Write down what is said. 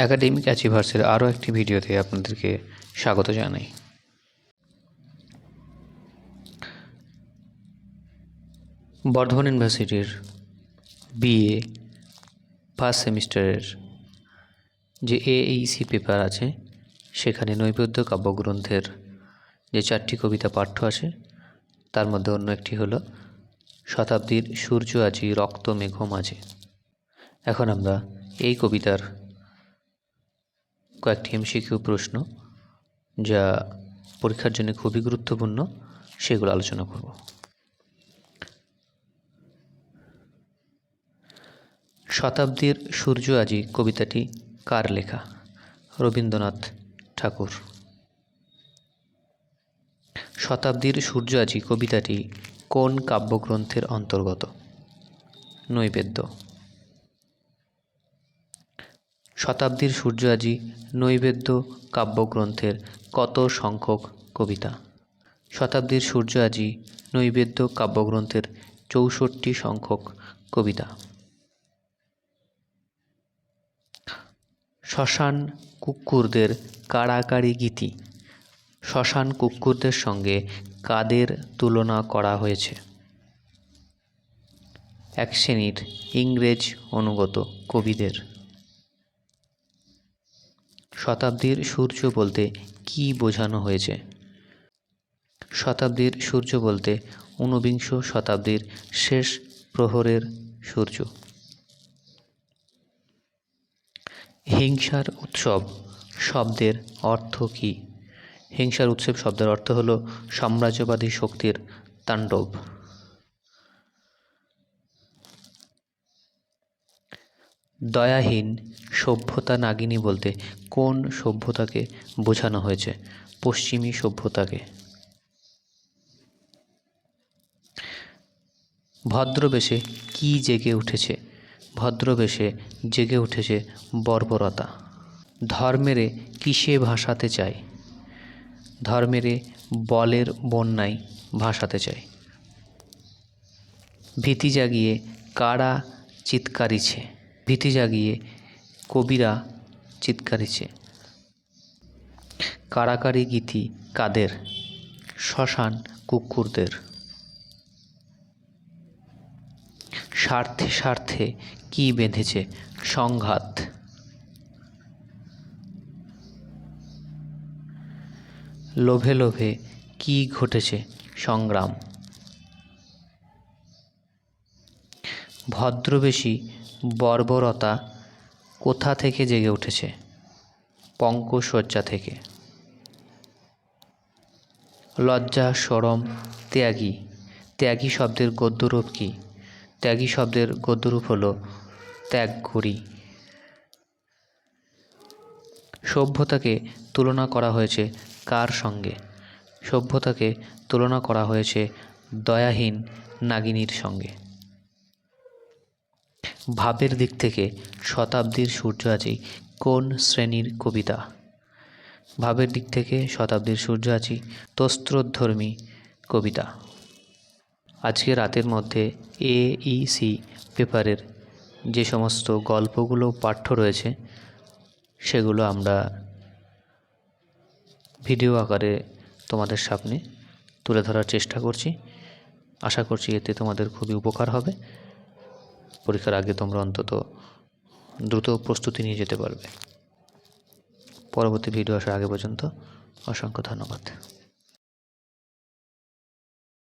Academic অ্যাচিভার্সের আরও একটি ভিডিওতে আপনাদেরকে স্বাগত জানাই। বর্ধমান ইউনিভার্সিটির বিএ ফার্স্ট সেমিস্টারের যে AEC পেপার আছে সেখানে নৈবেদ্য কাব্যগ্রন্থের যে 4টি কবিতা পাঠ্য আছে তার মধ্যে অন্য একটি হলো শতাব্দীর সূর্য আজি রক্ত মেঘ মাঝে। এখন আমরা এই কবিতার কয়েকটি MCQ প্রশ্ন যা পরীক্ষার জন্য খুবই গুরুত্বপূর্ণ সেগুলো আলোচনা করব। শতাব্দীর সূর্য আজি কবিতাটি কার লেখা? রবীন্দ্রনাথ ঠাকুর। শতাব্দীর সূর্য আজি কবিতাটি কোন কাব্যগ্রন্থের অন্তর্গত? নৈবেদ্য। শতাব্দীর সূর্য আজি নৈবেদ্য কাব্যগ্রন্থের কত সংখ্যক কবিতা? শতাব্দীর সূর্য আজি নৈবেদ্য কাব্যগ্রন্থের 64 সংখ্যক কবিতা। শ্মশান কুক্কুরদের কাড়াকাড়ি গীতি। শ্মশান কুক্কুরদের সঙ্গে কাদের তুলনা করা হয়েছে? এক শ্রেণীর ইংরেজ অনুগত কবিদের। শতাব্দীর সূর্য বলতে কি বোঝানো হয়েছে? শতাব্দীর সূর্য বলতে ঊনবিংশ শতাব্দীর শেষ প্রহরের সূর্য। হিংসার উৎসব শব্দের অর্থ কী? হিংসার উৎসব শব্দের অর্থ হল সাম্রাজ্যবাদী শক্তির তাণ্ডব। দয়াহীন সভ্যতা নাগিনী বলতে কোন সভ্যতাকে বোঝানো হয়েছে? পশ্চিমী সভ্যতাকে। ভদ্রবেশে কি জেগে উঠেছে? ভদ্রবেশে জেগে উঠেছে বর্বরতা। ধর্মেরে কিসে ভাসাতে চায়? ধর্মেরে বলের বন্যায় ভাসাতে চায়। ভীতি জাগিয়ে কারা চিৎকারিছে? ভীতি জাগিয়ে কবিরা চিৎকারিছে। কাড়াকাড়ি গীতি কাদের? শ্মশান কুক্কুরদের। স্বার্থে স্বার্থে কি বেঁধেছে? সংঘাত। লোভে লোভে কি ঘটেছে? সংগ্রাম। ভদ্রবেশী বর্বরতা কোথা থেকে জেগে উঠেছে? পঙ্কশয্যা থেকে। লজ্জা শরম ত্যাগী। ত্যাগী শব্দের গদ্যরূপ কি? ত্যাগী শব্দের গদ্যরূপ হল ত্যাগ করি। সভ্যতাকে তুলনা করা হয়েছে কার সঙ্গে? সভ্যতাকে তুলনা করা হয়েছে দয়াহীন নাগিনীর সঙ্গে। ভাবের দিক থেকে শতাব্দীর সূর্য আজি কোন শ্রেণীর কবিতা? ভাবের দিক থেকে শতাব্দীর সূর্য আজি তস্ত্রধর্মী কবিতা। আজকে রাতের মধ্যে AEC পেপারের যে সমস্ত গল্পগুলো পাঠ্য রয়েছে সেগুলো আমরা ভিডিও আকারে তোমাদের সামনে তুলে ধরার চেষ্টা করছি। আশা করছি এতে তোমাদের খুবই উপকার হবে। পরীক্ষার আগে তোমরা অন্তত দ্রুত প্রস্তুতি নিয়ে যেতে পারবে। পরবর্তী ভিডিও আসার আগে পর্যন্ত অসংখ্য ধন্যবাদ।